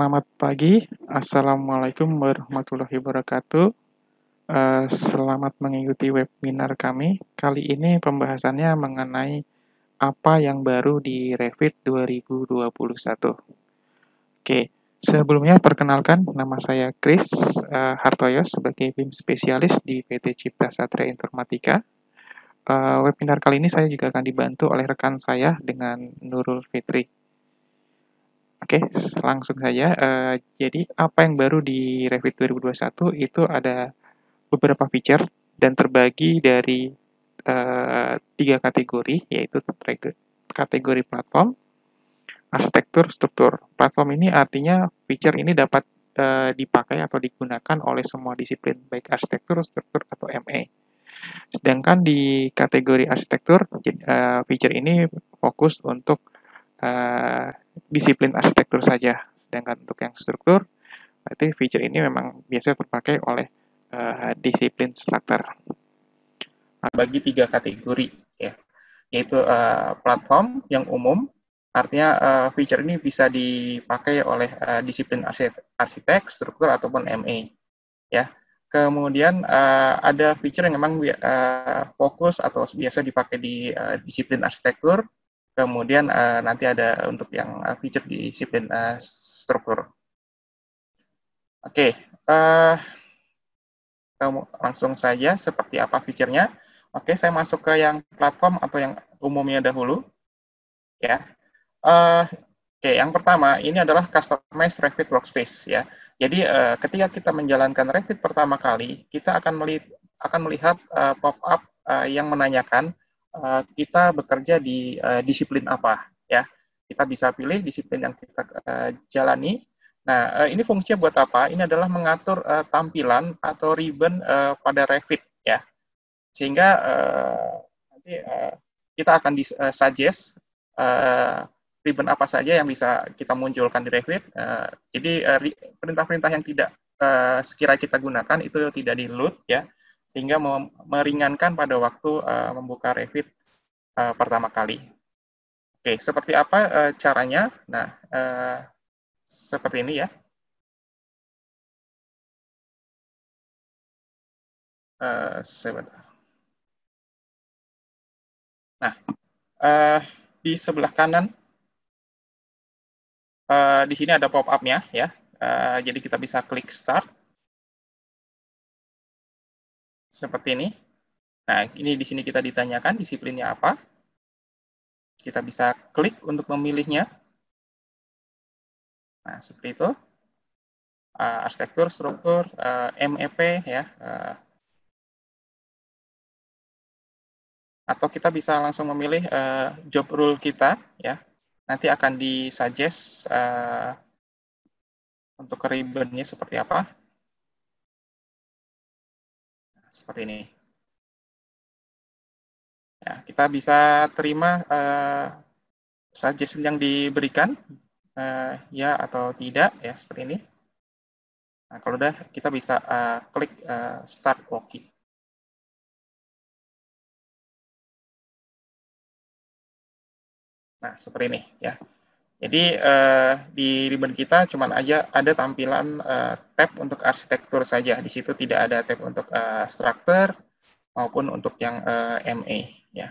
Selamat pagi, Assalamualaikum warahmatullahi wabarakatuh. Selamat mengikuti webinar kami. Kali ini pembahasannya mengenai apa yang baru di Revit 2021. Oke, sebelumnya perkenalkan nama saya Kris Hartoyo sebagai BIM spesialis di PT Cipta Satria Informatika. Webinar kali ini saya juga akan dibantu oleh rekan saya dengan Nurul Fitri. Oke, langsung saja. Jadi apa yang baru di Revit 2021 itu ada beberapa feature dan terbagi dari 3 kategori, yaitu kategori platform, arsitektur, struktur. Platform ini artinya feature ini dapat dipakai atau digunakan oleh semua disiplin, baik arsitektur, struktur, atau ME. Sedangkan di kategori arsitektur, feature ini fokus untuk disiplin arsitektur saja. Sedangkan untuk yang struktur, berarti feature ini memang biasanya terpakai oleh disiplin struktur. Bagi 3 kategori, ya, yaitu platform yang umum, artinya feature ini bisa dipakai oleh disiplin arsitek, struktur, ataupun ME. Ya. Kemudian ada feature yang memang fokus atau biasa dipakai di disiplin arsitektur. Kemudian nanti ada untuk yang feature di disiplin struktur. Oke, langsung saja seperti apa feature-nya. Oke, saya masuk ke yang platform atau yang umumnya dahulu. Ya. Oke, yang pertama ini adalah Customized Revit Workspace. Ya. Jadi ketika kita menjalankan Revit pertama kali, kita akan melihat pop-up yang menanyakan kita bekerja di disiplin apa, ya. Kita bisa pilih disiplin yang kita jalani. Nah, ini fungsinya buat apa? Ini adalah mengatur tampilan atau ribbon pada Revit, ya. Sehingga nanti kita akan suggest ribbon apa saja yang bisa kita munculkan di Revit. Jadi perintah-perintah yang tidak sekiranya kita gunakan itu tidak di-load, ya, sehingga meringankan pada waktu membuka Revit pertama kali. Oke, seperti apa caranya? Nah, seperti ini, ya. Sebentar. Nah, di sebelah kanan, di sini ada pop-up-nya, ya. Jadi kita bisa klik Start. Seperti ini. Nah, ini di sini kita ditanyakan disiplinnya apa. Kita bisa klik untuk memilihnya. Nah, seperti itu. Arsitektur, struktur, MEP, ya. Atau kita bisa langsung memilih job rule kita, ya. Nanti akan disuggest untuk ribbon-nya seperti apa. Seperti ini. Ya, kita bisa terima suggestion yang diberikan, ya atau tidak, ya, seperti ini. Nah, kalau udah, kita bisa klik Start Working. Nah, seperti ini, ya. Jadi di ribbon kita cuma aja ada tampilan tab untuk arsitektur saja. Di situ tidak ada tab untuk struktur maupun untuk yang ME, ya.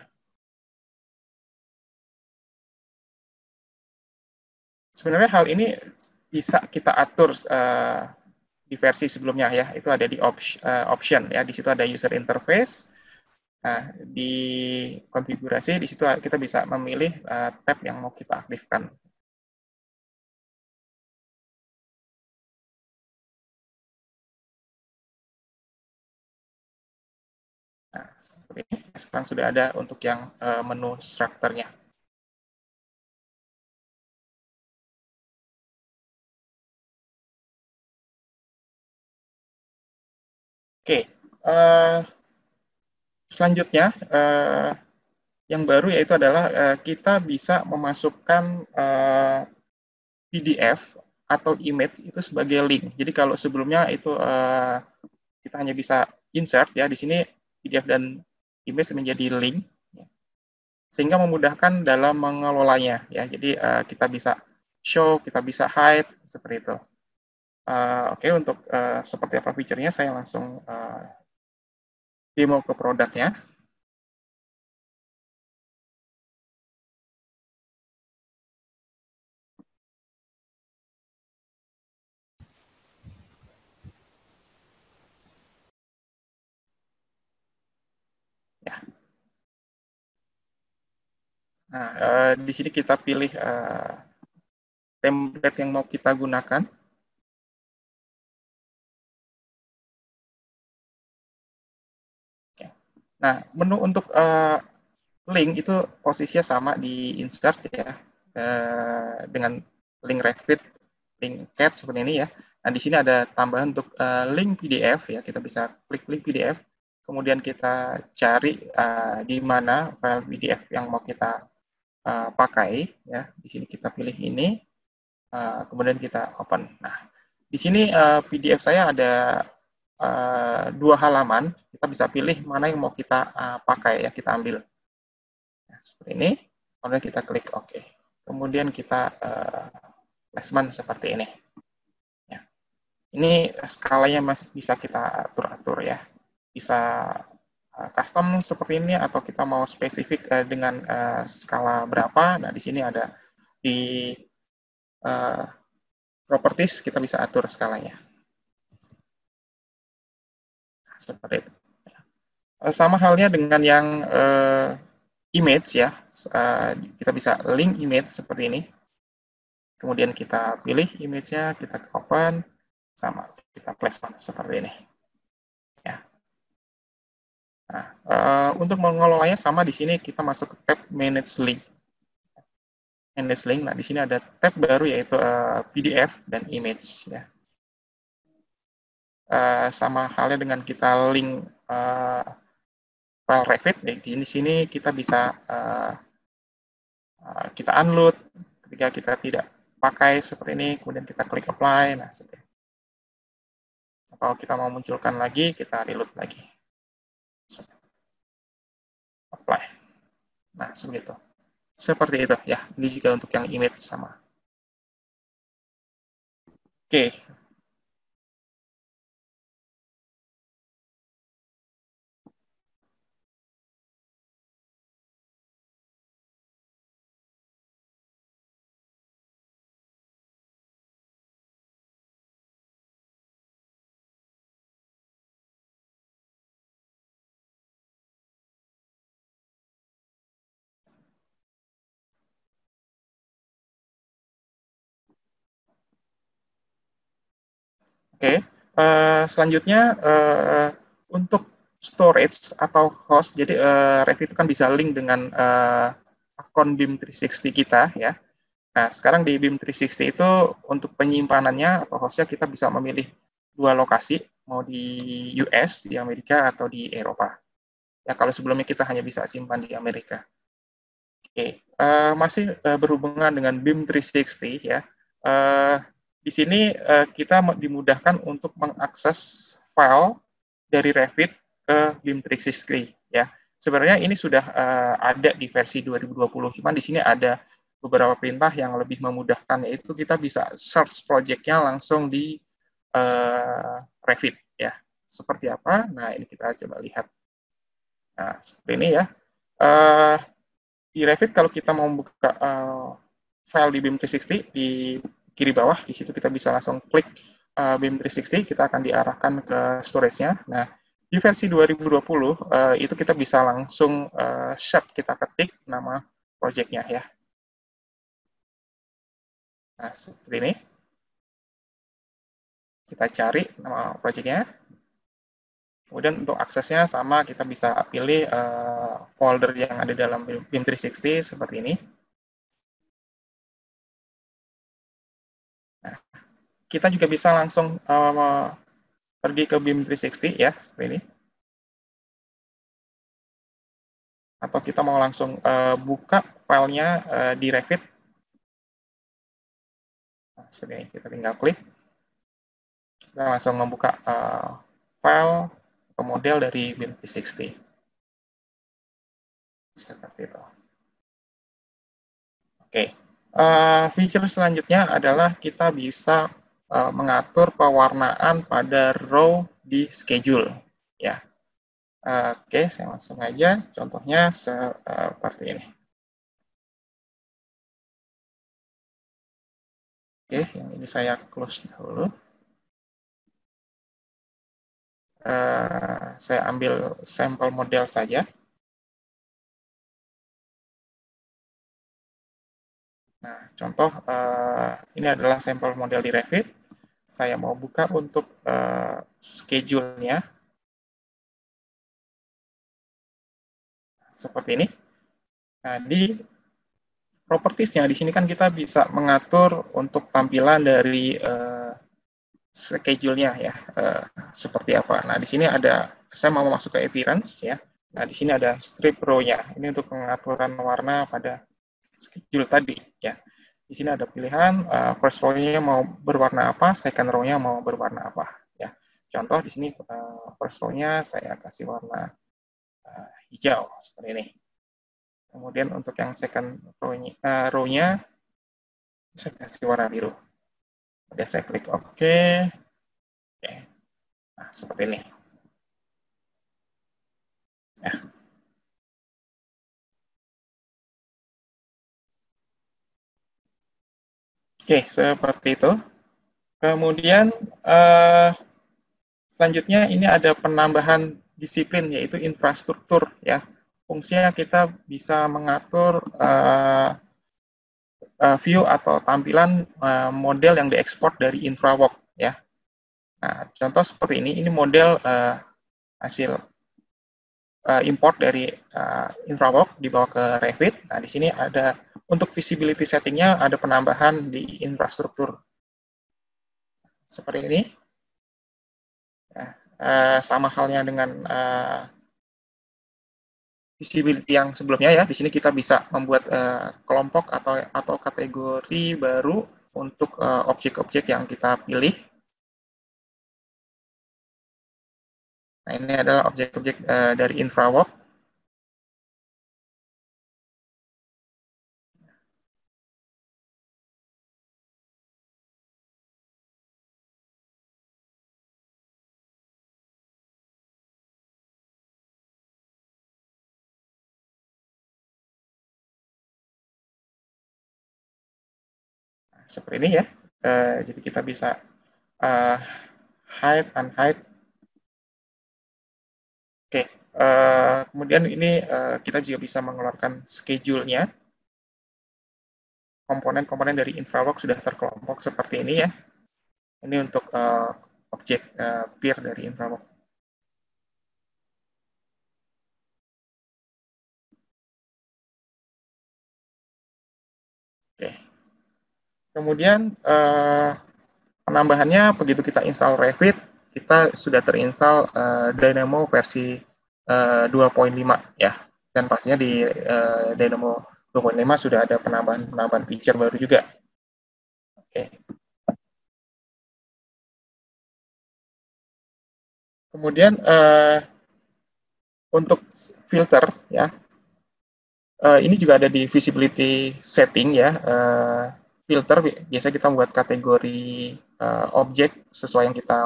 Sebenarnya hal ini bisa kita atur di versi sebelumnya, ya. Itu ada di option, ya. Di situ ada user interface. Nah, di konfigurasi di situ kita bisa memilih tab yang mau kita aktifkan. Nah, seperti ini. Sekarang sudah ada untuk yang menu strukturnya. Oke, selanjutnya yang baru yaitu adalah kita bisa memasukkan PDF atau image itu sebagai link. Jadi kalau sebelumnya itu kita hanya bisa insert, ya, di sini PDF dan image menjadi link, sehingga memudahkan dalam mengelolanya, ya. Jadi kita bisa show, kita bisa hide, seperti itu. Oke, untuk seperti apa fiturnya, saya langsung demo ke produknya. Ya. Nah, di sini kita pilih template yang mau kita gunakan. Nah, menu untuk link itu posisinya sama di insert ya, dengan link Revit, link CAD seperti ini ya. Nah, di sini ada tambahan untuk link PDF ya, kita bisa klik link PDF, kemudian kita cari di mana file PDF yang mau kita pakai ya. Di sini kita pilih ini, kemudian kita open. Nah, di sini PDF saya ada 2 halaman, kita bisa pilih mana yang mau kita pakai ya, kita ambil. Nah, seperti ini, kemudian kita klik OK. Kemudian kita placement seperti ini. Ya. Ini skalanya masih bisa kita atur-atur ya. Bisa custom seperti ini atau kita mau spesifik dengan skala berapa. Nah, di sini ada di properties kita bisa atur skalanya. Seperti itu. Sama halnya dengan yang image ya, kita bisa link image seperti ini. Kemudian kita pilih image-nya, kita open, sama kita placement seperti ini. Ya. Nah, untuk mengelolanya sama di sini kita masuk ke tab Manage Link. Manage Link. Nah, di sini ada tab baru yaitu PDF dan image. Ya. Sama halnya dengan kita link file Revit. Di sini kita bisa kita unload ketika kita tidak pakai seperti ini, kemudian kita klik apply. Nah, seperti ini. Kalau kita mau munculkan lagi, kita reload lagi. Apply. Nah, seperti itu. Seperti itu ya. Ini juga untuk yang image sama. Oke. Oke. Selanjutnya untuk storage atau host. Jadi Revit itu kan bisa link dengan akun BIM 360 kita ya. Nah, sekarang di BIM 360 itu untuk penyimpanannya atau hostnya kita bisa memilih 2 lokasi, mau di US, di Amerika, atau di Eropa. Ya, kalau sebelumnya kita hanya bisa simpan di Amerika. Oke, masih berhubungan dengan BIM 360 ya. Di sini kita dimudahkan untuk mengakses file dari Revit ke BIM 360 ya. Sebenarnya ini sudah ada di versi 2020, cuman di sini ada beberapa perintah yang lebih memudahkan, yaitu kita bisa search project-nya langsung di Revit ya. Seperti apa? Nah, ini kita coba lihat. Nah, seperti ini ya. Di Revit kalau kita mau buka file di BIM 360 di kiri bawah, di situ kita bisa langsung klik BIM 360, kita akan diarahkan ke storage-nya. Nah, di versi 2020 itu kita bisa langsung search, kita ketik nama project-nya ya. Nah, seperti ini. Kita cari nama project-nya. Kemudian untuk aksesnya sama, kita bisa pilih folder yang ada dalam BIM 360 seperti ini. Nah, kita juga bisa langsung pergi ke BIM 360 ya, seperti ini. Atau kita mau langsung buka filenya di Revit. Nah, seperti ini, kita tinggal klik. Kita langsung membuka file atau model dari BIM 360. Seperti itu. Oke. Feature selanjutnya adalah kita bisa mengatur pewarnaan pada row di schedule. Ya, oke, saya langsung aja. Contohnya seperti ini. Oke, yang ini saya close dulu. Saya ambil sampel model saja. Nah, contoh ini adalah sampel model di Revit. Saya mau buka untuk schedule-nya seperti ini. Nah, di propertiesnya di sini kan kita bisa mengatur untuk tampilan dari schedule-nya ya, seperti apa. Nah, di sini ada, saya mau masuk ke appearance ya. Nah, di sini ada strip row-nya. Ini untuk pengaturan warna pada schedule tadi ya. Di sini ada pilihan first row-nya mau berwarna apa, second row-nya mau berwarna apa ya. Contoh di sini first row-nya saya kasih warna hijau seperti ini. Kemudian untuk yang second row-nya saya kasih warna biru. Kemudian saya klik OK. Oke. Nah, seperti ini. Ya. Oke, seperti itu. Kemudian selanjutnya ini ada penambahan disiplin yaitu infrastruktur ya. Fungsinya kita bisa mengatur view atau tampilan model yang diekspor dari InfraWorks ya. Nah, contoh seperti ini model hasil import dari InfraWorks dibawa ke Revit. Nah, di sini ada untuk visibility settingnya ada penambahan di infrastruktur seperti ini. Ya, sama halnya dengan visibility yang sebelumnya ya. Di sini kita bisa membuat kelompok atau kategori baru untuk objek-objek yang kita pilih. Nah, ini adalah objek-objek dari InfraWorks. Seperti ini ya. Jadi kita bisa hide, unhide. Oke, kemudian ini kita juga bisa mengeluarkan schedule-nya. Komponen-komponen dari InfraWorks sudah terkelompok seperti ini ya. Ini untuk objek peer dari InfraWorks. Oke. Kemudian penambahannya begitu kita install Revit, kita sudah terinstall Dynamo versi 2.5 ya. Dan pastinya di Dynamo 2.5 sudah ada penambahan feature baru juga. Oke. Kemudian untuk filter ya, ini juga ada di visibility setting ya. Filter biasa kita membuat kategori objek sesuai yang kita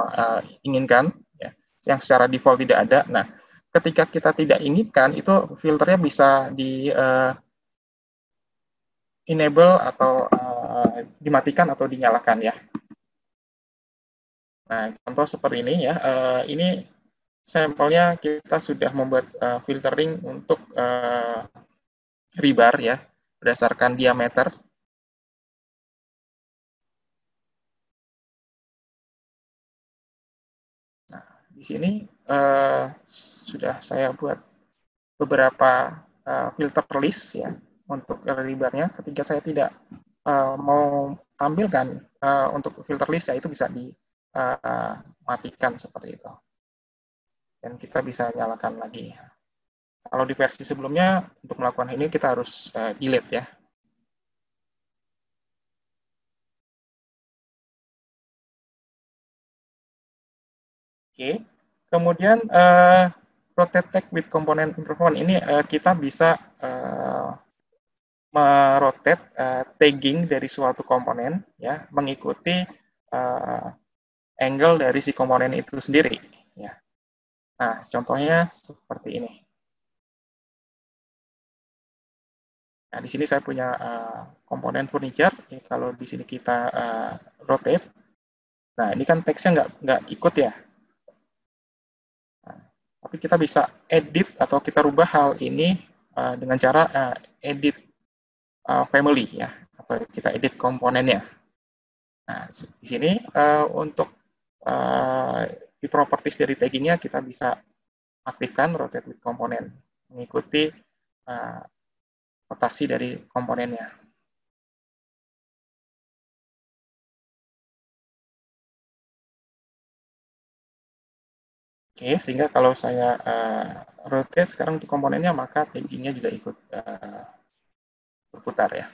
inginkan ya, yang secara default tidak ada. Nah, ketika kita tidak inginkan itu filternya bisa di enable atau dimatikan atau dinyalakan ya. Nah, contoh seperti ini ya. Ini sampelnya kita sudah membuat filtering untuk rebar ya, berdasarkan diameter. Nah, di sini sudah saya buat beberapa filter list ya untuk rebarnya. Ketika saya tidak mau tampilkan untuk filter list ya itu bisa dimatikan seperti itu. Dan kita bisa nyalakan lagi. Kalau di versi sebelumnya untuk melakukan ini kita harus delete ya. Oke. Kemudian rotate tag with component improvement ini kita bisa merotate tagging dari suatu komponen ya mengikuti angle dari si komponen itu sendiri ya. Nah, contohnya seperti ini. Nah, di sini saya punya komponen furniture. Kalau di sini kita rotate, nah ini kan teksnya nggak ikut ya. Nah, tapi kita bisa edit atau kita rubah hal ini dengan cara edit family ya, atau kita edit komponennya. Nah, di sini untuk di properties dari taggingnya kita bisa aktifkan rotate with komponen, mengikuti rotasi dari komponennya. Oke, sehingga kalau saya rotate sekarang untuk komponennya, maka taggingnya juga ikut berputar ya.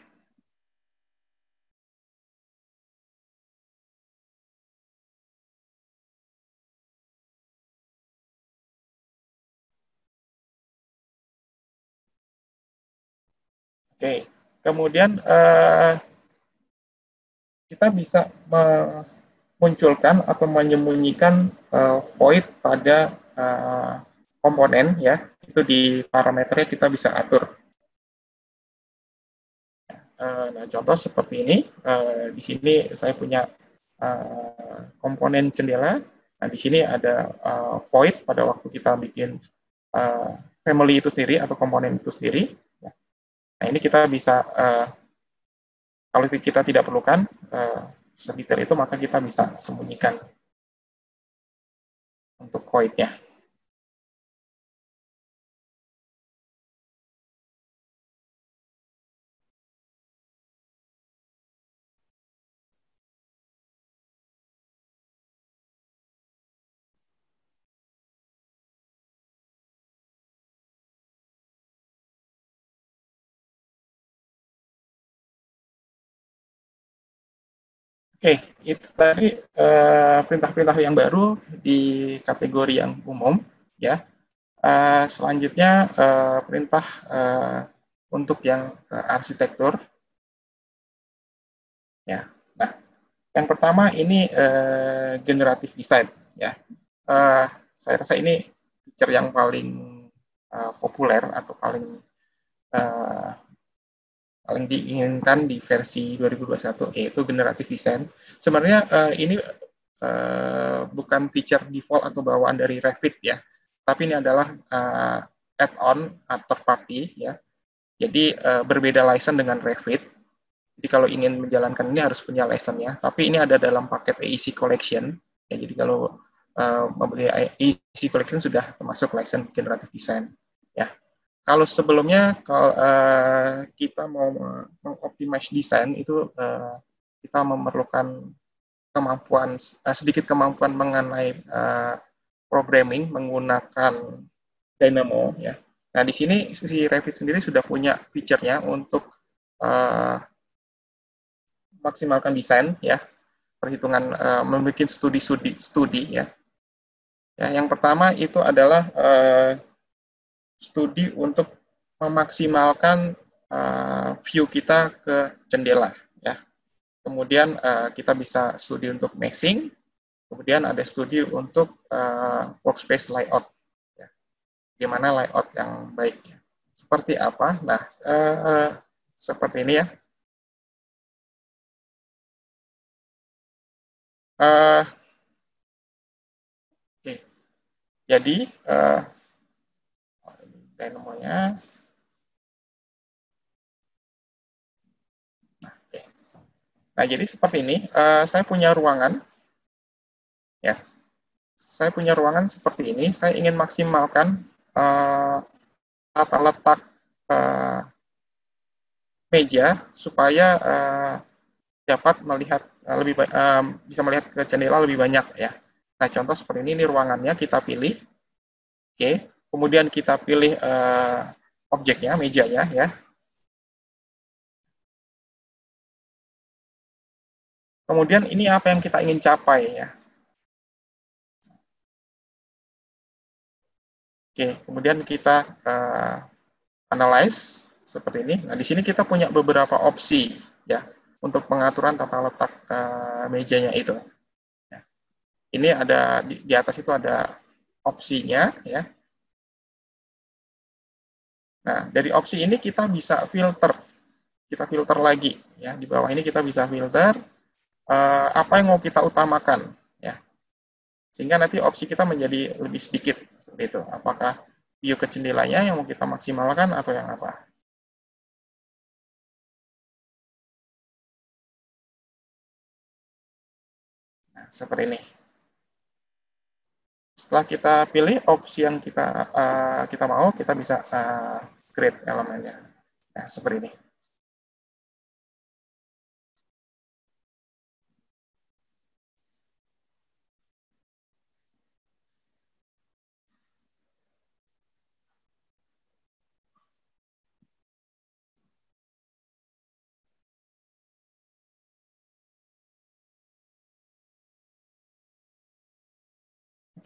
Oke, kemudian kita bisa memunculkan atau menyembunyikan void pada komponen ya, itu di parameternya kita bisa atur. Nah, contoh seperti ini, di sini saya punya komponen jendela. Nah, di sini ada void pada waktu kita bikin family itu sendiri atau komponen itu sendiri. Nah, ini kita bisa, kalau kita tidak perlukan sedetail itu, maka kita bisa sembunyikan untuk void-nya. Oke, itu tadi perintah-perintah yang baru di kategori yang umum, ya. Selanjutnya perintah untuk yang arsitektur, ya. Nah, yang pertama ini generatif design, ya. Saya rasa ini feature yang paling populer atau uh, paling diinginkan di versi 2021, yaitu generatif design. Sebenarnya ini bukan feature default atau bawaan dari Revit ya, tapi ini adalah add-on third party ya. Jadi berbeda license dengan Revit. Jadi kalau ingin menjalankan ini harus punya license-nya. Tapi ini ada dalam paket AEC Collection. Ya, jadi kalau membeli AEC Collection sudah termasuk license generative design. Ya. Kalau sebelumnya kalau kita mau mengoptimize desain itu kita memerlukan kemampuan sedikit kemampuan mengenai programming menggunakan Dynamo ya. Nah, di sini si Revit sendiri sudah punya fiturnya untuk maksimalkan desain ya, perhitungan membuat studi ya. Ya, yang pertama itu adalah studi untuk memaksimalkan view kita ke jendela ya. Kemudian kita bisa studi untuk meshing, kemudian ada studi untuk workspace layout ya. Gimana layout yang baik ya. Seperti apa? Nah, seperti ini ya. Oke. Jadi dynamo-nya. Oke. Nah, jadi seperti ini. Saya punya ruangan ya. Saya punya ruangan seperti ini. Saya ingin maksimalkan tata letak meja supaya dapat melihat bisa melihat ke jendela lebih banyak ya. Nah, contoh seperti ini ruangannya kita pilih. Oke. Kemudian kita pilih objeknya, mejanya ya. Kemudian ini apa yang kita ingin capai ya. Oke, kemudian kita analyze seperti ini. Nah, di sini kita punya beberapa opsi ya untuk pengaturan tata letak mejanya itu. Ya. Ini ada di atas itu ada opsinya ya. Nah, dari opsi ini kita bisa filter. Kita filter lagi ya. Di bawah ini kita bisa filter apa yang mau kita utamakan ya. Sehingga nanti opsi kita menjadi lebih sedikit seperti itu. Apakah view ke jendelanya yang mau kita maksimalkan atau yang apa? Nah, seperti ini. Setelah kita pilih opsi yang kita mau, kita bisa create elemennya. Nah, seperti ini.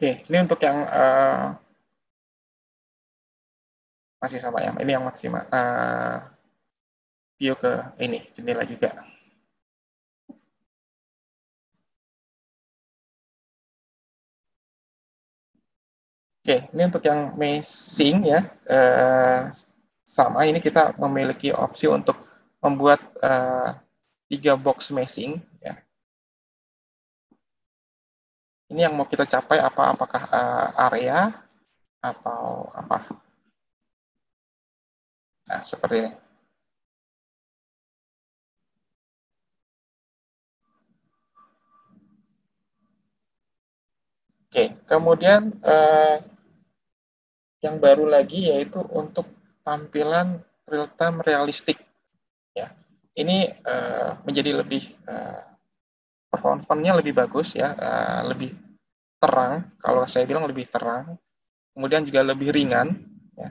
Oke, ini untuk yang masih sama ya. Ini yang maksimal view ke ini jendela juga. Oke, ini untuk yang meshing ya. Sama, ini kita memiliki opsi untuk membuat 3 box meshing. Ya. Ini yang mau kita capai apakah area atau apa? Nah, seperti ini. Oke, kemudian yang baru lagi yaitu untuk tampilan real time realistik. Ya, ini menjadi lebih performanya lebih bagus ya, lebih terang. Kalau saya bilang lebih terang, kemudian juga lebih ringan. Ya.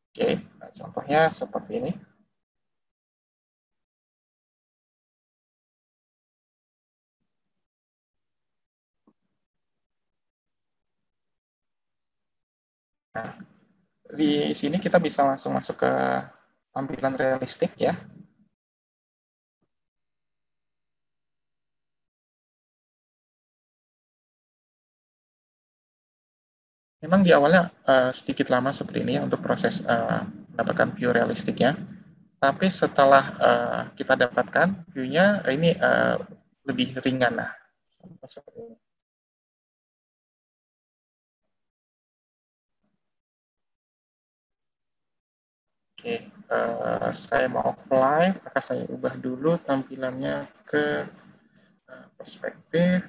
Oke, nah, contohnya seperti ini. Nah, di sini kita bisa langsung masuk ke tampilan realistik ya. Memang di awalnya sedikit lama seperti ini ya untuk proses mendapatkan view realistiknya. Tapi setelah kita dapatkan view-nya, ini lebih ringan. Nah, seperti ini. Oke, saya mau apply, maka saya ubah dulu tampilannya ke perspektif.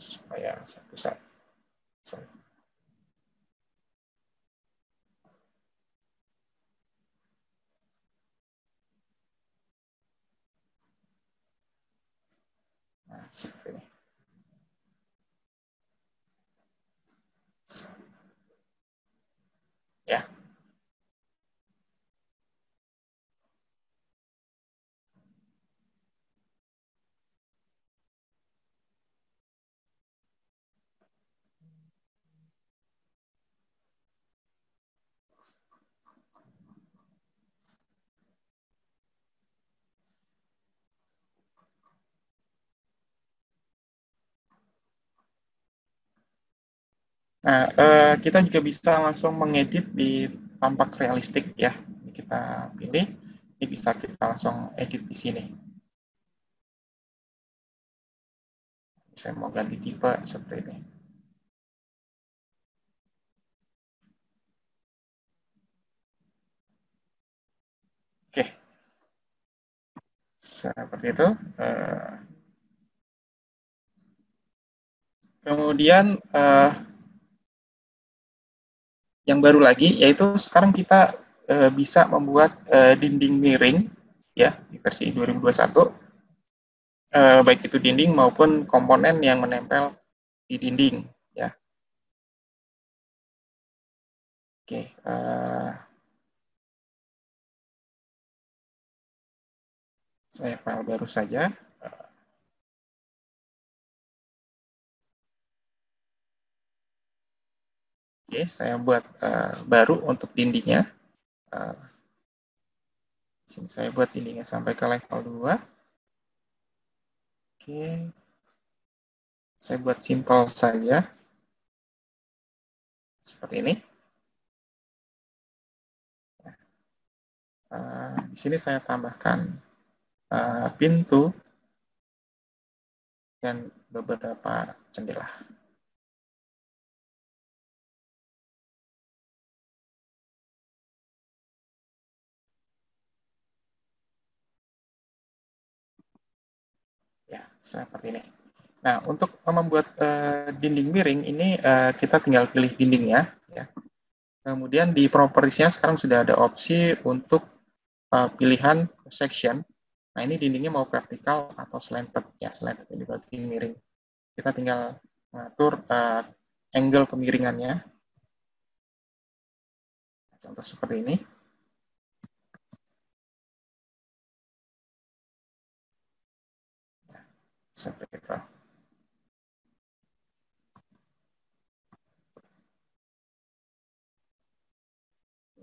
Supaya saya bisa. Nah, seperti ini. Ya. Nah, kita juga bisa langsung mengedit di tampak realistik ya. Ini kita pilih, ini bisa kita langsung edit di sini. Saya mau ganti tipe seperti ini. Oke, seperti itu. Kemudian yang baru lagi yaitu sekarang kita bisa membuat dinding miring ya di versi 2021, baik itu dinding maupun komponen yang menempel di dinding ya. Oke, saya file baru saja. Oke, saya buat baru untuk dindingnya. Sini saya buat dindingnya sampai ke level 2. Oke, saya buat simpel saja. Seperti ini. Di sini saya tambahkan pintu dan beberapa jendela. Ya, seperti ini. Nah, untuk membuat dinding miring ini kita tinggal pilih dindingnya. Ya. Kemudian di propertiesnya sekarang sudah ada opsi untuk pilihan section. Nah, ini dindingnya mau vertikal atau slanted. Ya, slanted ini berarti miring. Kita tinggal mengatur angle kemiringannya. Contoh seperti ini. Seperti itu.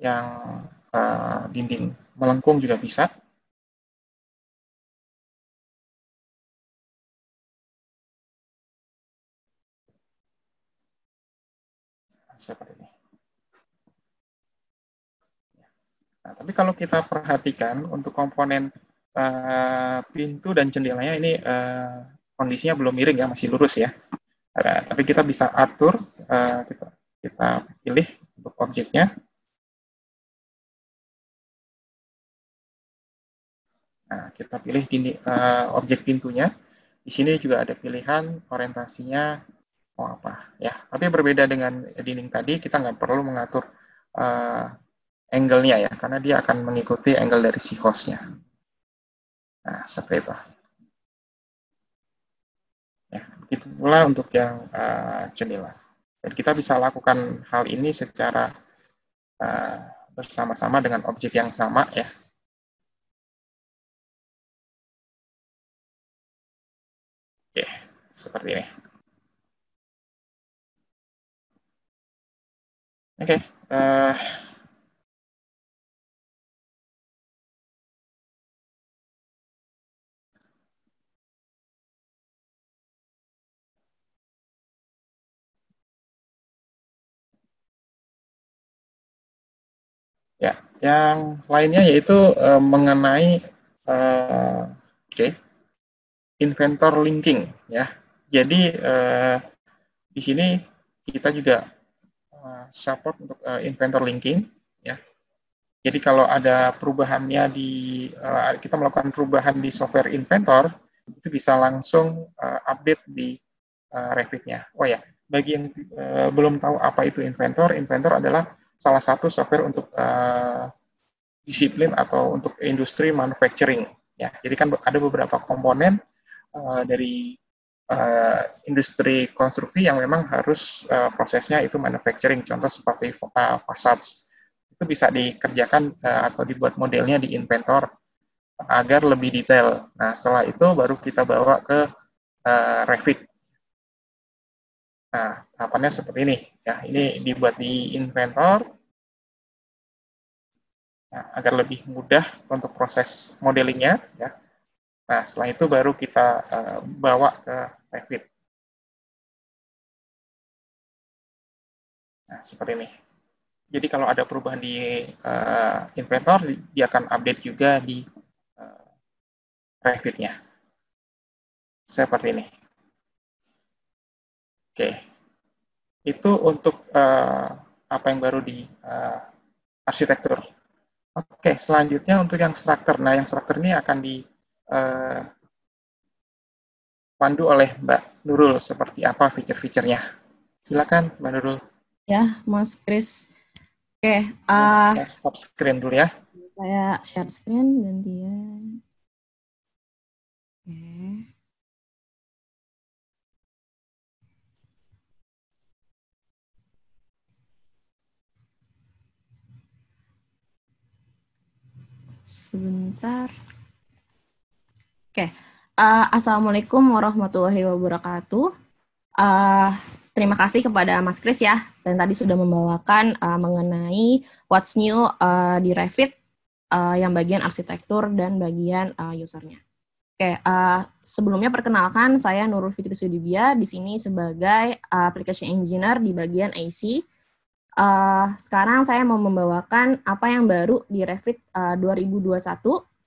Yang dinding melengkung juga bisa. Seperti ini. Nah, tapi kalau kita perhatikan untuk komponen pintu dan jendelanya ini kondisinya belum miring ya, masih lurus ya. Tapi kita bisa atur, kita pilih untuk objeknya. Nah, kita pilih objek pintunya. Di sini juga ada pilihan orientasinya mau apa ya. Tapi berbeda dengan dinding tadi, kita nggak perlu mengatur angle-nya ya, karena dia akan mengikuti angle dari si host-nya. Nah, seperti itu. Ya, begitu pula untuk yang jendela. Dan kita bisa lakukan hal ini secara bersama-sama dengan objek yang sama ya. Oke, seperti ini. Oke, ya, yang lainnya yaitu mengenai inventor linking ya. Jadi di sini kita juga support untuk inventor linking ya. Jadi kalau ada perubahannya kita melakukan perubahan di software inventor itu bisa langsung update di Revit-nya. Oh ya, bagi yang belum tahu apa itu inventor, inventor adalah salah satu software untuk disiplin atau untuk industri manufacturing. Ya, jadi kan ada beberapa komponen dari industri konstruksi yang memang harus prosesnya itu manufacturing. Contoh seperti facades itu bisa dikerjakan atau dibuat modelnya di inventor agar lebih detail. Nah, setelah itu baru kita bawa ke Revit. Nah, tahapannya seperti ini. Ya, ini dibuat di inventor agar lebih mudah untuk proses modelingnya. Ya. Nah, setelah itu baru kita bawa ke Revit. Nah, seperti ini. Jadi kalau ada perubahan di inventor, dia akan update juga di Revit-nya. Seperti ini. Oke. Itu untuk apa yang baru di arsitektur. Oke, selanjutnya untuk yang struktur. Nah, yang struktur ini akan dipandu oleh Mbak Nurul seperti apa fitur-fiturnya. Silakan Mbak Nurul. Ya, Mas Kris. Oke, saya stop screen dulu ya. Saya share screen gantian. Oke. Sebentar. Oke. Assalamualaikum warahmatullahi wabarakatuh. terima kasih kepada Mas Kris ya, dan tadi sudah membawakan mengenai what's new di Revit yang bagian arsitektur dan bagian usernya. Oke, sebelumnya perkenalkan saya Nurul Fitri Sudibya di sini sebagai application engineer di bagian AC. Sekarang saya mau membawakan apa yang baru di Revit 2021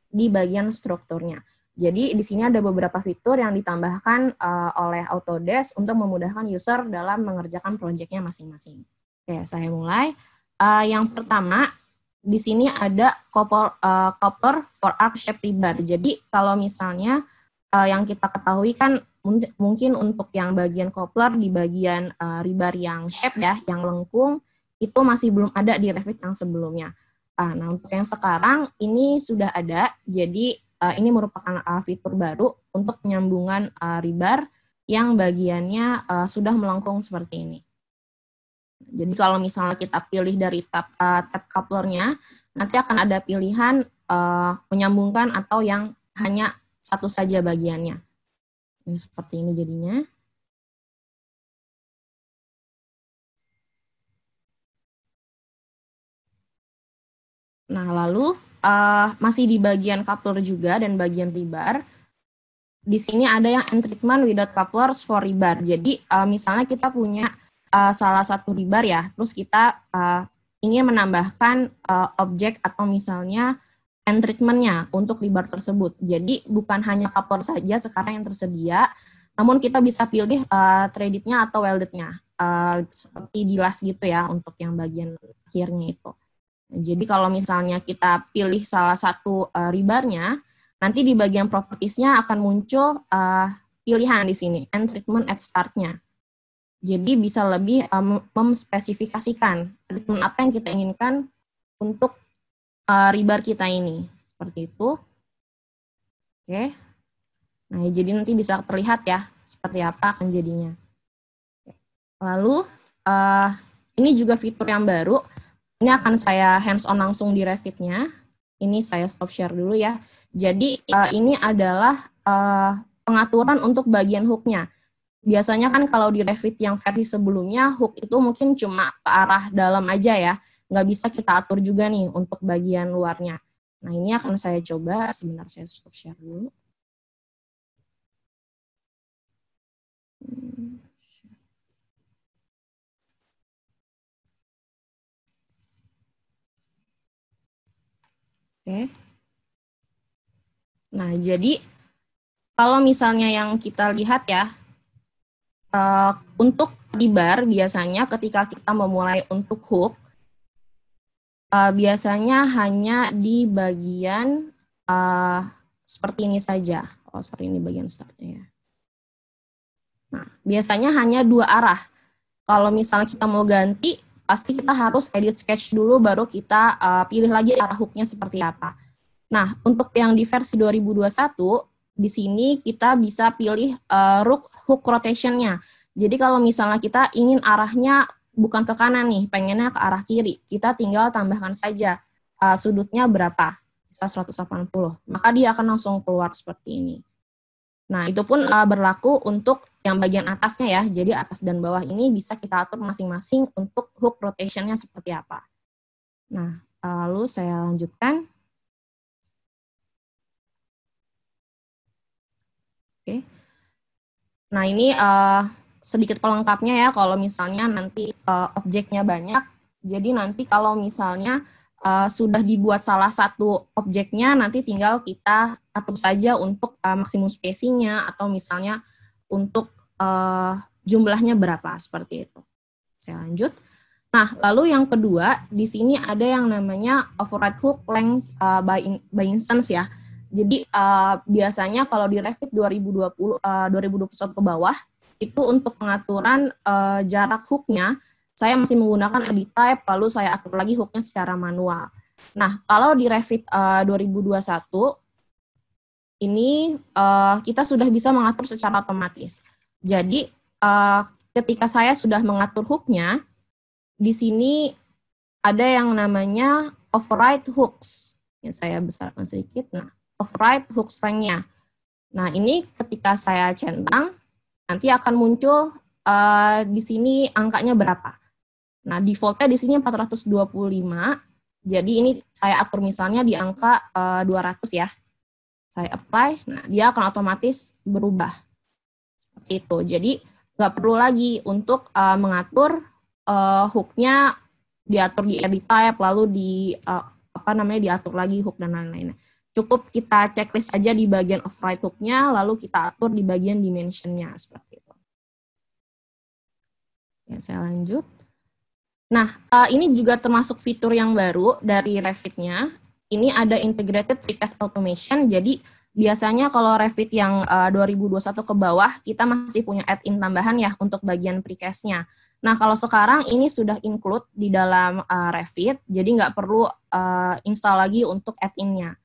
di bagian strukturnya. Jadi di sini ada beberapa fitur yang ditambahkan oleh Autodesk untuk memudahkan user dalam mengerjakan proyeknya masing-masing. Oke, saya mulai. Yang pertama, di sini ada coupler for arc shape rebar. Jadi kalau misalnya yang kita ketahui kan mungkin untuk yang bagian coupler di bagian rebar yang shape ya, yang lengkung, itu masih belum ada di Revit yang sebelumnya. Nah untuk yang sekarang ini sudah ada, jadi ini merupakan fitur baru untuk penyambungan rebar yang bagiannya sudah melengkung seperti ini. Jadi kalau misalnya kita pilih dari tab couplernya, nanti akan ada pilihan menyambungkan atau yang hanya satu saja bagiannya. Ini seperti ini jadinya. Nah, lalu masih di bagian coupler juga dan bagian rebar. Di sini ada yang end treatment without couplers for rebar. Jadi misalnya kita punya salah satu rebar ya, terus kita ingin menambahkan objek atau misalnya end treatment-nya untuk rebar tersebut. Jadi bukan hanya coupler saja sekarang yang tersedia, namun kita bisa pilih threaded-nya atau welded-nya, seperti di las gitu ya untuk yang bagian akhirnya itu. Jadi kalau misalnya kita pilih salah satu rebarnya, nanti di bagian properties-nya akan muncul pilihan di sini, end treatment at start-nya. Jadi bisa lebih memspesifikasikan apa yang kita inginkan untuk rebar kita ini. Seperti itu. Oke. Nah, jadi nanti bisa terlihat ya, seperti apa akan jadinya. Lalu, ini juga fitur yang baru. Ini akan saya hands-on langsung di Revit-nya. Ini saya stop share dulu ya. Jadi, ini adalah pengaturan untuk bagian hook-nya. Biasanya kan kalau di Revit yang versi sebelumnya, hook itu mungkin cuma ke arah dalam aja ya. Nggak bisa kita atur juga nih untuk bagian luarnya. Nah, ini akan saya coba. Sebentar, saya stop share dulu. Oke. Nah, jadi kalau misalnya yang kita lihat ya, untuk rebar biasanya ketika kita memulai untuk hook, biasanya hanya di bagian seperti ini saja. Oh, sorry, ini bagian startnya ya. Nah, biasanya hanya dua arah. Kalau misalnya kita mau ganti, pasti kita harus edit sketch dulu, baru kita pilih lagi arah hooknya seperti apa. Nah, untuk yang di versi 2021, di sini kita bisa pilih hook rotation-nya. Jadi kalau misalnya kita ingin arahnya bukan ke kanan nih, pengennya ke arah kiri, kita tinggal tambahkan saja sudutnya berapa, bisa 180, maka dia akan langsung keluar seperti ini. Nah, itu pun berlaku untuk yang bagian atasnya ya, jadi atas dan bawah ini bisa kita atur masing-masing untuk hook rotation-nya seperti apa. Nah, lalu saya lanjutkan. Oke. Nah, ini sedikit pelengkapnya ya, kalau misalnya nanti objeknya banyak, jadi nanti kalau misalnya sudah dibuat salah satu objeknya, nanti tinggal kita atur saja untuk maksimum spacing-nya, atau misalnya untuk jumlahnya berapa, seperti itu. Saya lanjut. Nah, lalu yang kedua, di sini ada yang namanya override hook length by instance ya. Jadi biasanya kalau di Revit 2021 ke bawah, itu untuk pengaturan jarak hooknya, saya masih menggunakan edit type, lalu saya atur lagi hooknya secara manual. Nah, kalau di Revit 2021, ini kita sudah bisa mengatur secara otomatis. Jadi, ketika saya sudah mengatur hooknya, di sini ada yang namanya override hooks. Yang saya besarkan sedikit. Nah, override hook length-nya. Nah, ini ketika saya centang, nanti akan muncul di sini angkanya berapa. Nah, defaultnya di sini 425. Jadi ini saya atur misalnya di angka 200 ya. Saya apply, nah dia akan otomatis berubah. Seperti itu. Jadi nggak perlu lagi untuk mengatur hook-nya diatur di edit type, lalu diatur lagi hook dan lain-lainnya. Cukup kita checklist aja di bagian override hook-nya, lalu kita atur di bagian dimension-nya seperti itu. Ya, saya lanjut. Nah, ini juga termasuk fitur yang baru dari Revit-nya. Ini ada integrated precast automation. Jadi biasanya kalau Revit yang 2021 ke bawah, kita masih punya add-in tambahan ya untuk bagian precast-nya. Nah, kalau sekarang ini sudah include di dalam Revit, jadi nggak perlu install lagi untuk add-in-nya.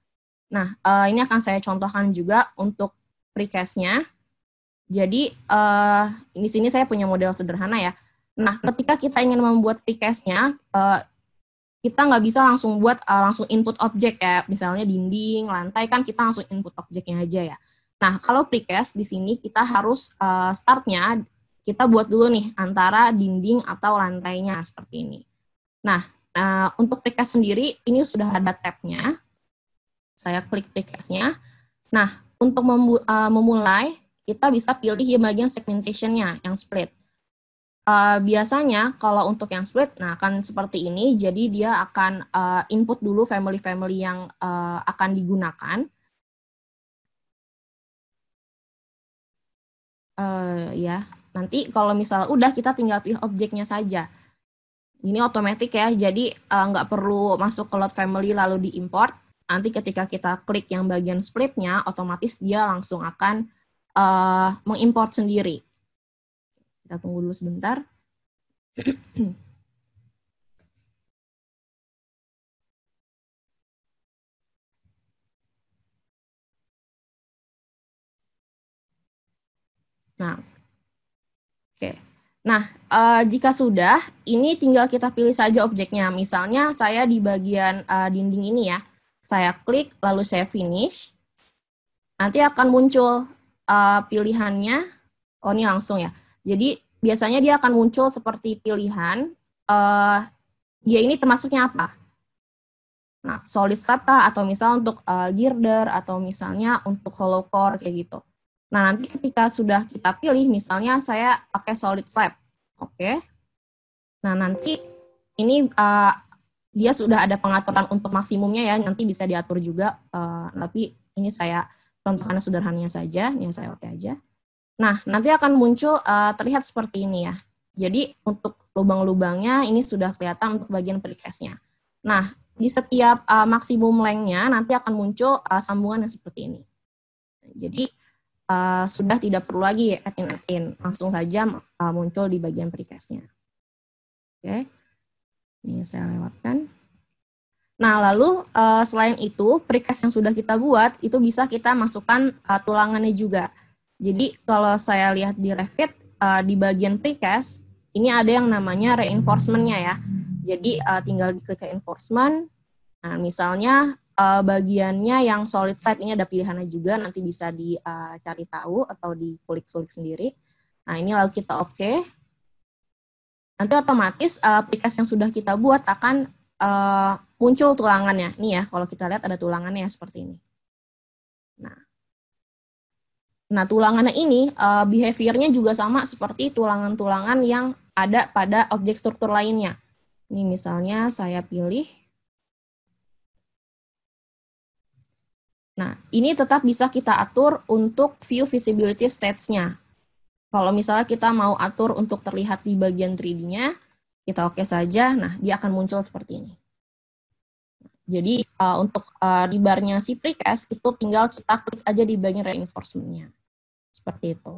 Nah, ini akan saya contohkan juga untuk precast-nya. Jadi, di sini saya punya model sederhana ya. Nah, ketika kita ingin membuat precast-nya, kita nggak bisa langsung buat langsung input objek ya, misalnya dinding, lantai kan kita langsung input objeknya aja ya. Nah, kalau precast di sini kita harus startnya kita buat dulu nih antara dinding atau lantainya seperti ini. Nah, untuk precast sendiri ini sudah ada tab-nya. Saya klik precast-nya. Nah, untuk memulai kita bisa pilih di bagian segmentation-nya yang split. Biasanya kalau untuk yang split, nah akan seperti ini, jadi dia akan input dulu family-family yang akan digunakan. Ya, nanti kalau misal udah kita tinggal pilih objeknya saja. Ini otomatis ya, jadi nggak perlu masuk ke load family lalu diimport. Nanti ketika kita klik yang bagian splitnya, otomatis dia langsung akan mengimport sendiri. Kita tunggu dulu sebentar. Nah, oke. Nah, jika sudah, ini tinggal kita pilih saja objeknya. Misalnya saya di bagian dinding ini ya, saya klik lalu saya finish. Nanti akan muncul pilihannya. Oh, ini langsung ya. Jadi biasanya dia akan muncul seperti pilihan. Dia ini termasuknya apa? Nah, solid slab kah? Atau misal untuk girder, atau misalnya untuk hollow core, kayak gitu. Nah, nanti ketika sudah kita pilih, misalnya saya pakai solid slab. Oke. Nah, nanti ini dia sudah ada pengaturan untuk maksimumnya ya, nanti bisa diatur juga. Tapi ini saya contohkan sederhananya saja, yang saya oke aja. Nah, nanti akan muncul terlihat seperti ini ya. Jadi, untuk lubang-lubangnya ini sudah kelihatan untuk bagian precast-nya. Nah, di setiap maksimum length-nya nanti akan muncul sambungan yang seperti ini. Jadi sudah tidak perlu lagi add-in, langsung saja muncul di bagian precast-nya. Oke, ini saya lewatkan. Nah, lalu selain itu precast yang sudah kita buat itu bisa kita masukkan tulangannya juga. Jadi kalau saya lihat di Revit di bagian precast ini ada yang namanya reinforcement-nya ya. Jadi tinggal diklik reinforcement. Nah, misalnya bagiannya yang solid slab ini ada pilihannya juga, nanti bisa dicari tahu atau dikulik-kulik sendiri. Nah, ini lalu kita oke. Nanti otomatis precast yang sudah kita buat akan muncul tulangannya. Nih ya, kalau kita lihat ada tulangannya seperti ini. Nah, tulangannya ini behavior-nya juga sama seperti tulangan-tulangan yang ada pada objek struktur lainnya. Ini misalnya saya pilih. Nah, ini tetap bisa kita atur untuk view visibility stats-nya. Kalau misalnya kita mau atur untuk terlihat di bagian 3D-nya, kita oke saja, nah dia akan muncul seperti ini. Jadi untuk rebar-nya si precast itu tinggal kita klik aja di bagian reinforcement-nya. Seperti itu.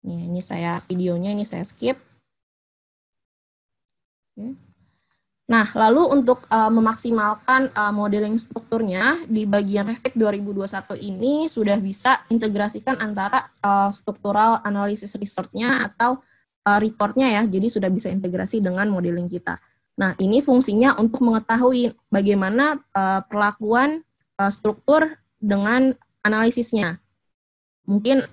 Ini saya videonya, ini saya skip. Oke. Nah, lalu untuk memaksimalkan modeling strukturnya, di bagian Revit 2021 ini sudah bisa integrasikan antara struktural analysis research-nya atau report-nya ya, jadi sudah bisa integrasi dengan modeling kita. Nah, ini fungsinya untuk mengetahui bagaimana perlakuan struktur dengan analisisnya. Mungkin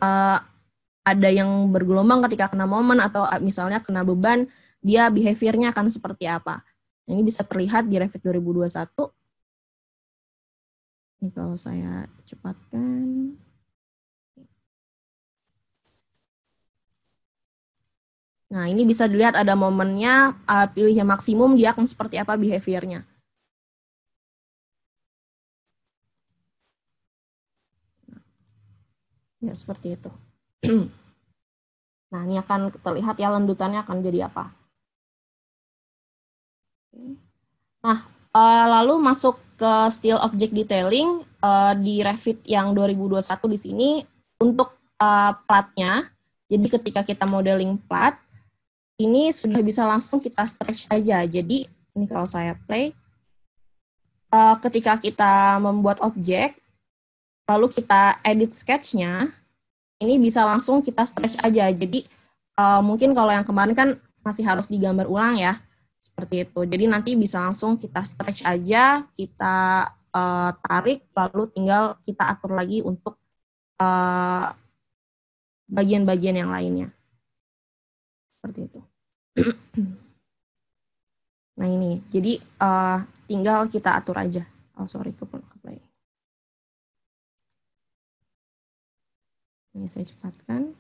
ada yang bergelombang ketika kena momen atau misalnya kena beban, dia behavior-nya akan seperti apa. Ini bisa terlihat di Revit 2021. Ini kalau saya cepatkan. Nah, ini bisa dilihat ada momennya, pilih yang maksimum, dia akan seperti apa behavior-nya. Ya, seperti itu. Nah, ini akan terlihat ya landutannya akan jadi apa. Nah, lalu masuk ke steel object detailing di Revit yang 2021 di sini untuk platnya. Jadi ketika kita modeling plat, ini sudah bisa langsung kita stretch aja. Jadi ini kalau saya play, ketika kita membuat objek, lalu kita edit sketch-nya, ini bisa langsung kita stretch aja. Jadi mungkin kalau yang kemarin kan masih harus digambar ulang ya, seperti itu. Jadi nanti bisa langsung kita stretch aja, kita tarik, lalu tinggal kita atur lagi untuk bagian-bagian yang lainnya. Seperti itu. Nah ini, jadi tinggal kita atur aja. Oh sorry, ke play. Ini saya cepatkan.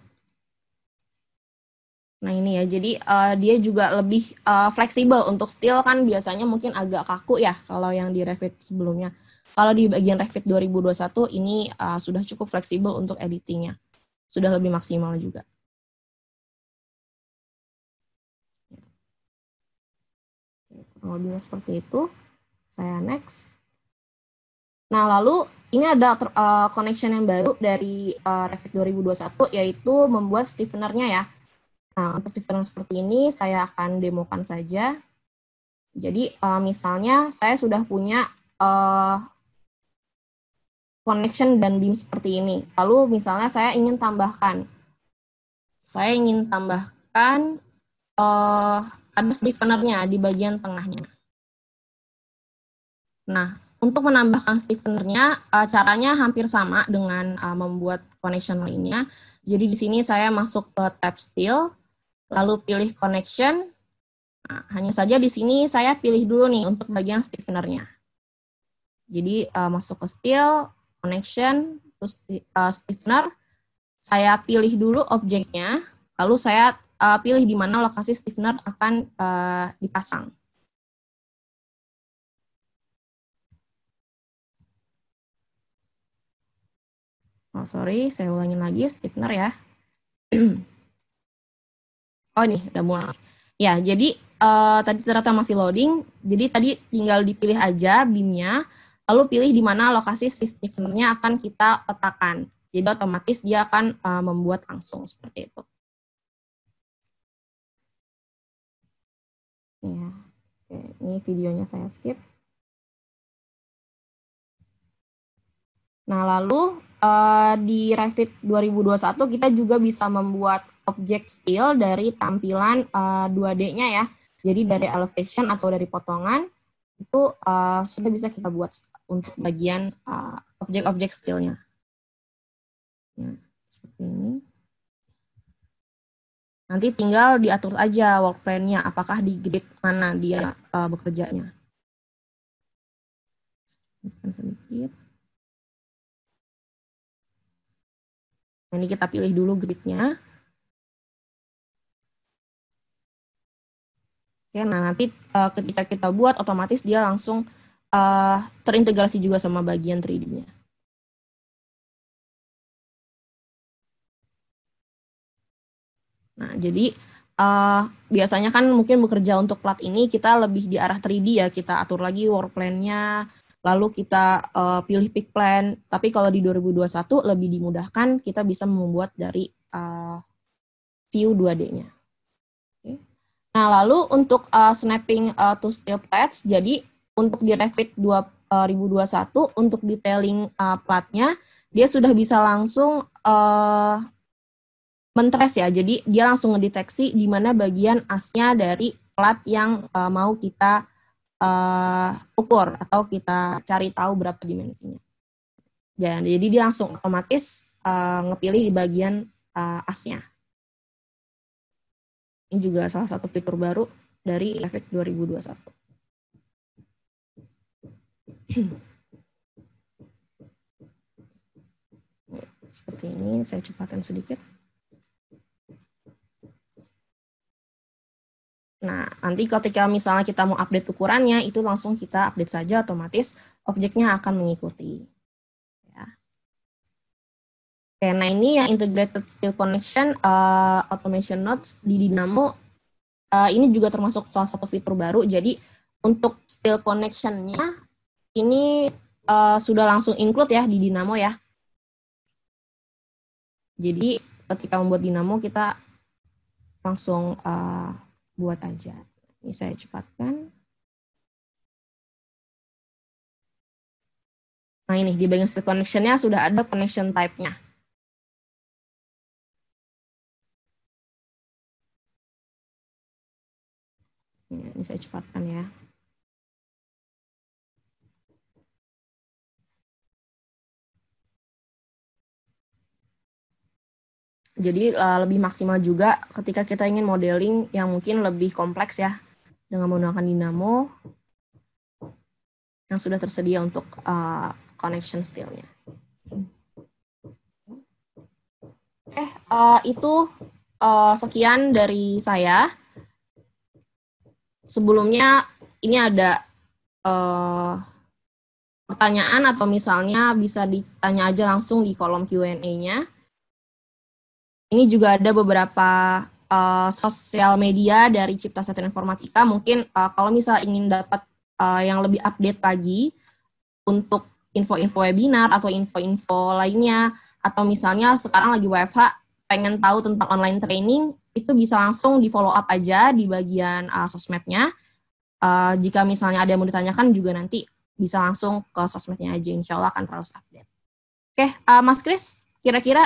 Nah ini ya, jadi dia juga lebih fleksibel. Untuk steel kan biasanya mungkin agak kaku ya kalau yang di Revit sebelumnya. Kalau di bagian Revit 2021 ini sudah cukup fleksibel untuk editingnya. Sudah lebih maksimal juga. Kurang lebihnya seperti itu. Saya next. Nah lalu ini ada connection yang baru dari Revit 2021 yaitu membuat stiffener-nya ya. Nah, untuk stiffener seperti ini saya akan demokan saja. Jadi misalnya saya sudah punya connection dan beam seperti ini. Lalu misalnya saya ingin tambahkan ada stiffener-nya di bagian tengahnya. Nah, untuk menambahkan stiffener-nya caranya hampir sama dengan membuat connection lainnya. Jadi di sini saya masuk ke tab steel, lalu pilih connection. Nah, hanya saja di sini saya pilih dulu nih untuk bagian stiffener-nya. Jadi masuk ke steel, connection, terus stiffener. Saya pilih dulu objeknya, lalu saya pilih di mana lokasi stiffener akan dipasang. Oh sorry, saya ulangin lagi stiffener ya. Oh ini udah mulai. Ya, jadi tadi ternyata masih loading. Jadi tadi tinggal dipilih aja beamnya, lalu pilih di mana lokasi stiffener-nya akan kita letakkan. Jadi otomatis dia akan membuat langsung seperti itu. Ya, oke, ini videonya saya skip. Nah, lalu di Revit 2021 kita juga bisa membuat objek steel dari tampilan 2D-nya ya. Jadi dari elevation atau dari potongan itu sudah bisa kita buat untuk bagian objek-objek steel-nya. Nah, seperti ini. Nanti tinggal diatur aja work plan-nya, apakah di grid mana dia bekerjanya. Sedikit. Ini kita pilih dulu gridnya. Oke, nah nanti ketika kita buat, otomatis dia langsung terintegrasi juga sama bagian 3D-nya. Nah, jadi biasanya kan mungkin bekerja untuk plat ini kita lebih di arah 3D ya, kita atur lagi work plan-nya, lalu kita pilih pick plan. Tapi kalau di 2021 lebih dimudahkan, kita bisa membuat dari view 2D-nya. Okay. Nah, lalu untuk snapping to steel plates, jadi untuk di Revit 2021, untuk detailing platnya, dia sudah bisa langsung men-trace ya, jadi dia langsung ngedeteksi di mana bagian asnya dari plat yang mau kita ukur atau kita cari tahu berapa dimensinya. Jadi dia langsung otomatis ngepilih di bagian AS-nya. Ini juga salah satu fitur baru dari Revit 2021. Seperti ini, saya cepatkan sedikit. Nah, nanti ketika misalnya kita mau update ukurannya, itu langsung kita update saja, otomatis objeknya akan mengikuti. Ya. Oke, nah ini yang integrated steel connection automation nodes di Dynamo. Ini juga termasuk salah satu fitur baru. Jadi untuk steel connection-nya ini sudah langsung include ya di Dynamo ya. Jadi ketika membuat Dynamo kita langsung buat aja. Ini saya cepatkan. Nah ini di bagian steel connection-nya sudah ada connection type-nya. Ini saya cepatkan ya. Jadi lebih maksimal juga ketika kita ingin modeling yang mungkin lebih kompleks ya, dengan menggunakan Dynamo yang sudah tersedia untuk connection steel-nya. Oke, itu sekian dari saya. Sebelumnya ini ada pertanyaan atau misalnya bisa ditanya aja langsung di kolom Q&A-nya. Ini juga ada beberapa sosial media dari Cipta Satria Informatika. Mungkin kalau misal ingin dapat yang lebih update lagi untuk info-info webinar atau info-info lainnya, atau misalnya sekarang lagi WFH, pengen tahu tentang online training, itu bisa langsung di follow up aja di bagian sosmednya. Jika misalnya ada yang mau ditanyakan juga nanti bisa langsung ke sosmednya aja, insya Allah akan terus update. Oke, Mas Kris, kira-kira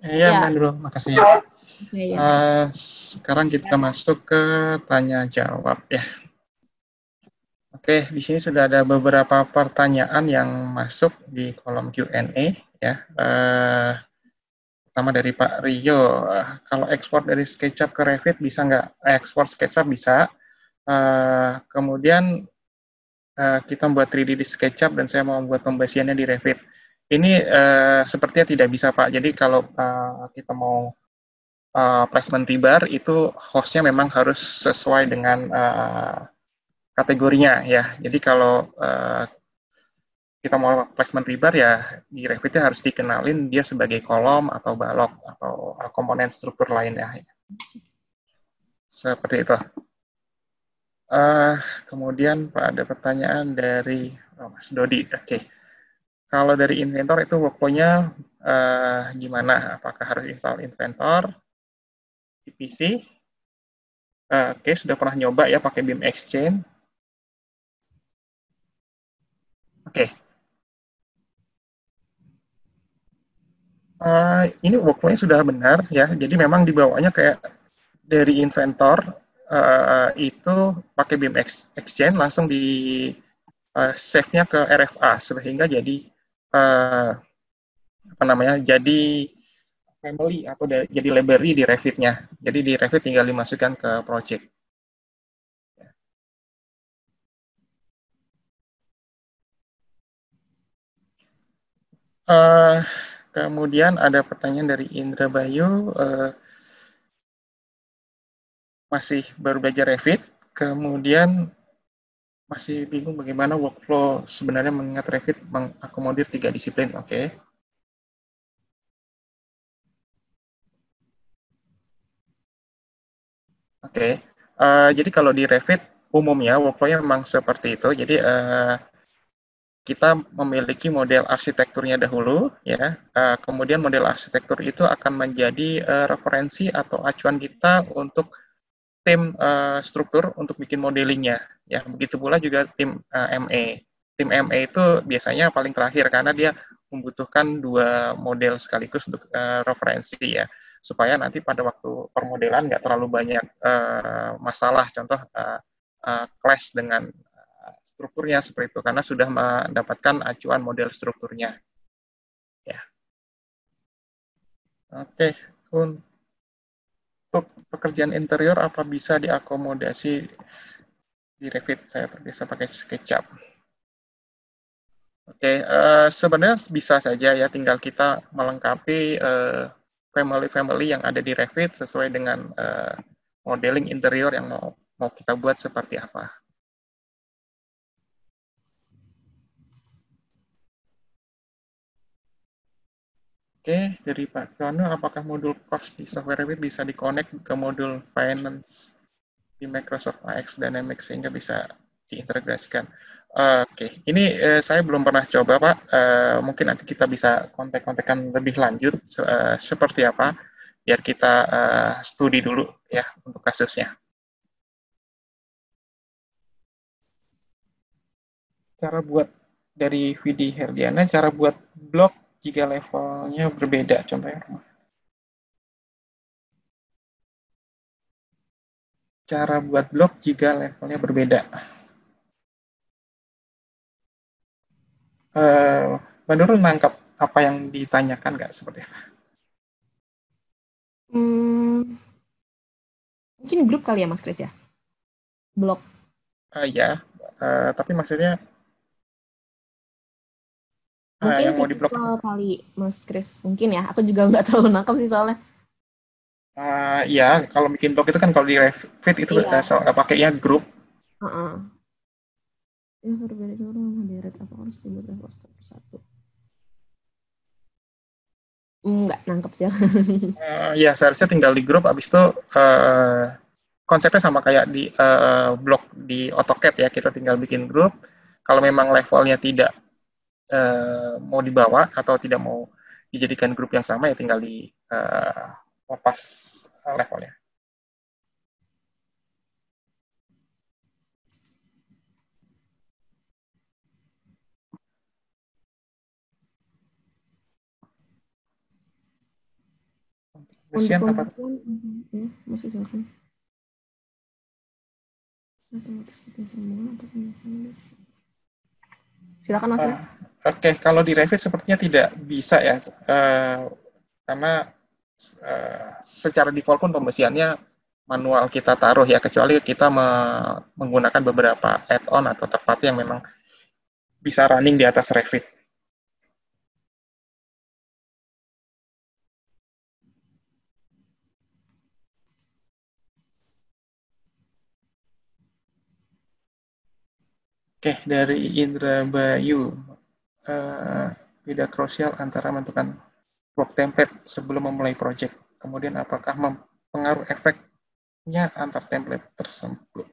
Iya, Mbak Nurul, makasih ya. ya. Sekarang kita masuk ke tanya jawab ya. Oke, di sini sudah ada beberapa pertanyaan yang masuk di kolom Q&A ya. Pertama dari Pak Rio, kalau ekspor dari SketchUp ke Revit bisa nggak? Ekspor SketchUp bisa. Kemudian kita membuat 3D di SketchUp dan saya mau membuat pembasiannya di Revit. Ini sepertinya tidak bisa, Pak. Jadi kalau kita mau placement rebar, itu hostnya memang harus sesuai dengan kategorinya ya. Jadi kalau kita mau placement rebar ya di Revit-nya harus dikenalin dia sebagai kolom atau balok atau komponen struktur lainnya. Seperti itu. Kemudian ada pertanyaan dari Mas Dodi. Oke. Kalau dari Inventor itu workflow-nya gimana? Apakah harus install Inventor di PC? Oke, sudah pernah nyoba ya pakai BIM Exchange. Oke. Ini workflow-nya sudah benar ya. Jadi memang dibawanya kayak dari Inventor itu pakai BIM Exchange langsung di save-nya ke RFA sehingga jadi jadi family atau jadi library di Revit-nya. Jadi di Revit tinggal dimasukkan ke project. Kemudian ada pertanyaan dari Indra Bayu, masih baru belajar Revit, kemudian masih bingung bagaimana workflow sebenarnya mengingat Revit mengakomodir 3 disiplin. Oke. Oke. Jadi kalau di Revit umumnya workflow-nya memang seperti itu. Jadi kita memiliki model arsitekturnya dahulu, ya. Kemudian model arsitektur itu akan menjadi referensi atau acuan kita untuk tim struktur untuk bikin modelingnya. Ya, begitu pula juga tim ME. Tim ME itu biasanya paling terakhir karena dia membutuhkan 2 model sekaligus untuk referensi ya, supaya nanti pada waktu permodelan nggak terlalu banyak masalah. Contoh clash dengan strukturnya seperti itu karena sudah mendapatkan acuan model strukturnya. Ya. Oke, untuk pekerjaan interior apa bisa diakomodasi di Revit? Saya terbiasa pakai SketchUp. Oke, sebenarnya bisa saja ya, tinggal kita melengkapi family-family yang ada di Revit sesuai dengan modeling interior yang mau kita buat seperti apa. Oke, dari Pak Tono, apakah modul cost di software Revit bisa di-connect ke modul finance di Microsoft AX Dynamics sehingga bisa diintegrasikan? Oke, ini saya belum pernah coba, Pak. Mungkin nanti kita bisa kontak-kontakan lebih lanjut seperti apa, biar kita studi dulu ya untuk kasusnya. Cara buat dari Vidi Herdiana, cara buat blog jika levelnya berbeda, contohnya cara buat blog jika levelnya berbeda. Mbak Nurul nangkap apa yang ditanyakan nggak seperti apa? Mungkin grup kali ya Mas Kris ya? Blog. Ya, tapi maksudnya Mungkin yang mau diblok itu. tipikal kali Mas Kris. Mungkin ya, aku juga nggak terlalu nangkap sih soalnya. Ya, kalau bikin blog itu kan kalau di Revit itu Iya. pakainya grup. Ya, berbeda orang deret apa harus dibuat level satu. Nggak nangkep sih. Ya, seharusnya tinggal di grup, habis itu konsepnya sama kayak di blog di AutoCAD ya, kita tinggal bikin grup. Kalau memang levelnya tidak mau dibawa atau tidak mau dijadikan grup yang sama ya tinggal di lepas levelnya. Untuk Apa? pembahasan, ya, masih silakan. Silakan Mas Kris. Oke, kalau di Revit sepertinya tidak bisa ya, karena secara default pun pembersihannya manual kita taruh ya, kecuali kita menggunakan beberapa add-on atau third party yang memang bisa running di atas Revit. Oke, dari Indra Bayu, beda krusial antara menentukan work template sebelum memulai project. Kemudian apakah mempengaruhi efeknya antar template tersebut?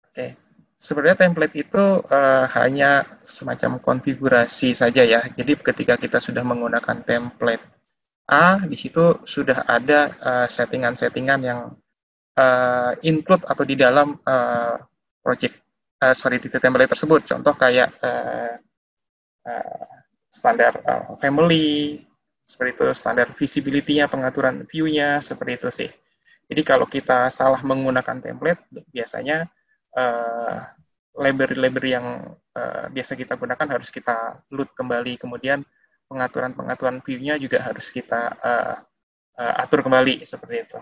Oke, sebenarnya template itu hanya semacam konfigurasi saja ya. Jadi ketika kita sudah menggunakan template A, di situ sudah ada settingan-settingan yang include atau di dalam project, di template tersebut. Contoh kayak standar family, seperti itu, standar visibility-nya, pengaturan view-nya, seperti itu sih. Jadi kalau kita salah menggunakan template, biasanya library-library yang biasa kita gunakan harus kita load kembali, kemudian pengaturan-pengaturan view-nya juga harus kita atur kembali, seperti itu.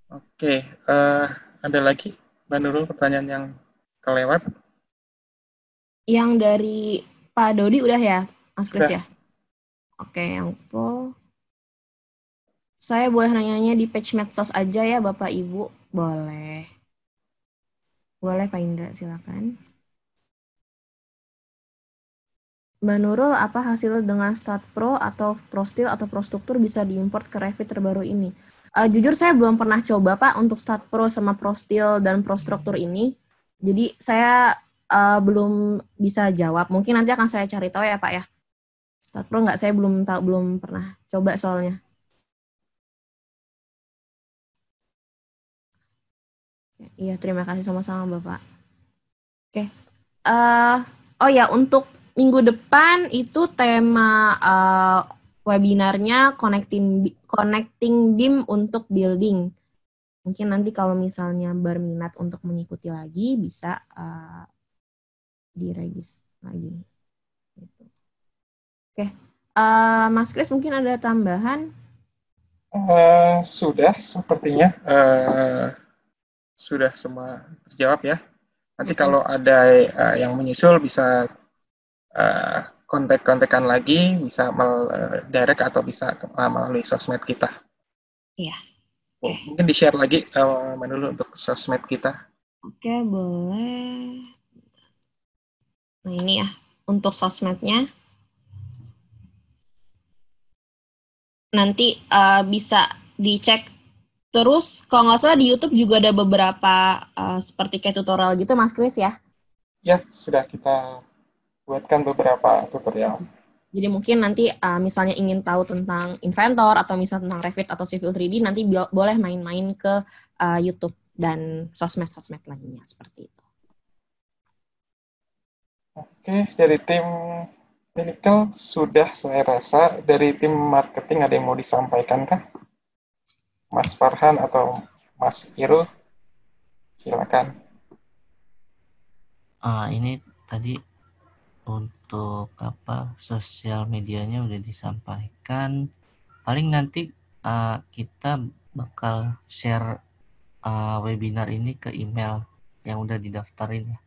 Oke, ada lagi, Mbak Nurul, pertanyaan yang kelewat? Yang dari Pak Dodi udah ya, Mas Kris Sudah. ya? Oke, yang full. Saya boleh nanyanya di page medsos aja ya, Bapak Ibu? Boleh. Boleh, Pak Indra, silakan. Mbak Nurul, apa hasil dengan Start Pro atau ProSteel atau ProStructure bisa diimport ke Revit terbaru ini? Jujur saya belum pernah coba Pak untuk Start Pro sama ProSteel dan ProStructure ini. Jadi saya belum bisa jawab. Mungkin nanti akan saya cari tahu ya Pak ya. Start Pro nggak, saya belum tahu, belum pernah coba soalnya. Iya, terima kasih sama-sama Bapak. Oke. Oh ya, untuk minggu depan itu tema webinarnya connecting BIM untuk building. Mungkin nanti kalau misalnya berminat untuk mengikuti lagi bisa diregis lagi. Gitu. Oke, Mas Kris mungkin ada tambahan? Sudah, sepertinya sudah semua terjawab ya. Nanti kalau ada yang menyusul bisa kontak-kontakan lagi, bisa direct atau bisa melalui sosmed kita. Iya. Mungkin di-share lagi dulu untuk sosmed kita. Oke, boleh. Nah, ini ya, untuk sosmednya. Nanti bisa dicek. Terus, kalau nggak salah di YouTube juga ada beberapa seperti kayak tutorial gitu, Mas Kris ya? Ya, sudah kita buatkan beberapa tutorial. Jadi mungkin nanti misalnya ingin tahu tentang Inventor atau misalnya tentang Revit atau Civil 3D, nanti boleh main-main ke YouTube dan sosmed-sosmed lainnya seperti itu. Oke, dari tim technical sudah saya rasa. Dari tim marketing ada yang mau disampaikan kah? Mas Farhan atau Mas Irul? Silakan. Ini tadi untuk sosial medianya udah disampaikan. Paling nanti kita bakal share webinar ini ke email yang udah didaftarin ya,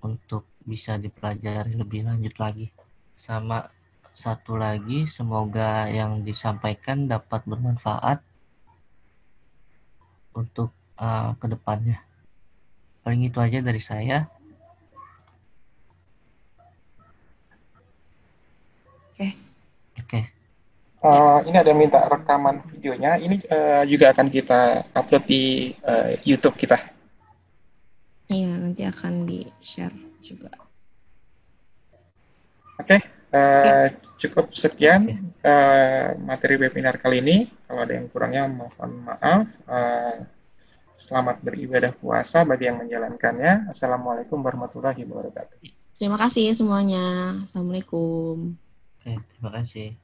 untuk bisa dipelajari lebih lanjut lagi. Sama satu lagi, semoga yang disampaikan dapat bermanfaat untuk kedepannya. Paling itu aja dari saya. Oke. Ini ada minta rekaman videonya. Ini juga akan kita upload di YouTube kita. Iya, nanti akan di-share juga. Oke, cukup sekian materi webinar kali ini. Kalau ada yang kurangnya mohon maaf. Selamat beribadah puasa bagi yang menjalankannya. Assalamualaikum warahmatullahi wabarakatuh. Terima kasih semuanya. Assalamualaikum. Oke, terima kasih.